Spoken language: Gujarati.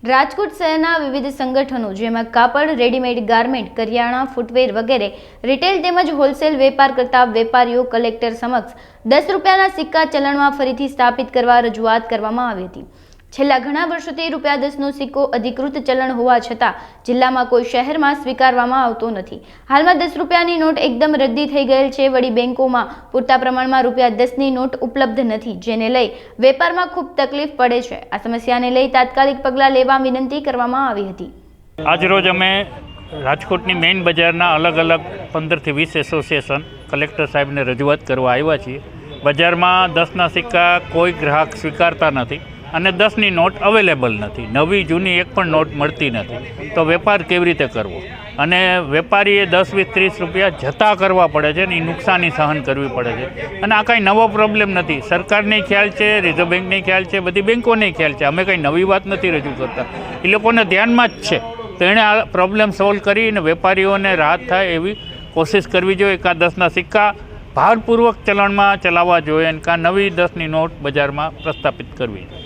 રાજકોટ શહેરના વિવિધ સંગઠનો જેમાં કાપડ, રેડીમેડ ગાર્મેન્ટ, કરિયાણા, ફૂટવેર વગેરે રિટેલ તેમજ હોલસેલ વેપાર કરતા વેપારીઓ કલેક્ટર સમક્ષ 10 રૂપિયાના સિક્કા ચલણમાં ફરીથી સ્થાપિત કરવા રજૂઆત કરવામાં આવી હતી। છેલ્લા ઘણા વર્ષોથી ₹10નો સિક્કો અધિકૃત ચલણ હોવા છતાં જિલ્લામાં કોઈ શહેરમાં સ્વીકારવામાં આવતો નથી। હાલમાં 10 રૂપિયાની નોટ એકદમ રદ્દી થઈ ગયેલ છે। વળી બેંકોમાં પૂરતા પ્રમાણમાં ₹10ની નોટ ઉપલબ્ધ નથી, જેને લઈ વેપારમાં ખૂબ તકલીફ પડે છે। આ સમસ્યાને લઈ તાત્કાલિક પગલાં લેવા વિનંતી કરવામાં આવી હતી। આજરોજ અમે રાજકોટની મેઇન બજારના અલગ અલગ 15 થી 20 એસોસિએશન કલેક્ટર સાહેબને રજૂઆત કરવા આવ્યા છીએ। બજારમાં 10ના સિક્કા કોઈ ગ્રાહક સ્વીકારતા નથી અને 10ની નોટ અવેલેબલ નથી। નવી જૂની એક પણ નોટ મળતી નથી, તો વેપાર કેવી રીતે કરવો? અને વેપારીએ 10, 20, 30 રૂપિયા જતા કરવા પડે છે ને એ નુકસાની સહન કરવી પડે છે। અને આ કાંઈ નવો પ્રોબ્લેમ નથી, સરકારને ખ્યાલ છે, રિઝર્વ બેંકને ખ્યાલ છે, બધી બેંકોને ખ્યાલ છે। અમે કંઈ નવી વાત નથી રજૂ કરતા, એ લોકોને ધ્યાનમાં જ છે। તો એણે આ પ્રોબ્લેમ સોલ્વ કરીને વેપારીઓને રાહત થાય એવી કોશિશ કરવી જોઈએ। કાં 10ના સિક્કા ભારપૂર્વક ચલણમાં ચલાવવા જોઈએ અને કાં નવી 10ની નોટ બજારમાં પ્રસ્થાપિત કરવી જોઈએ।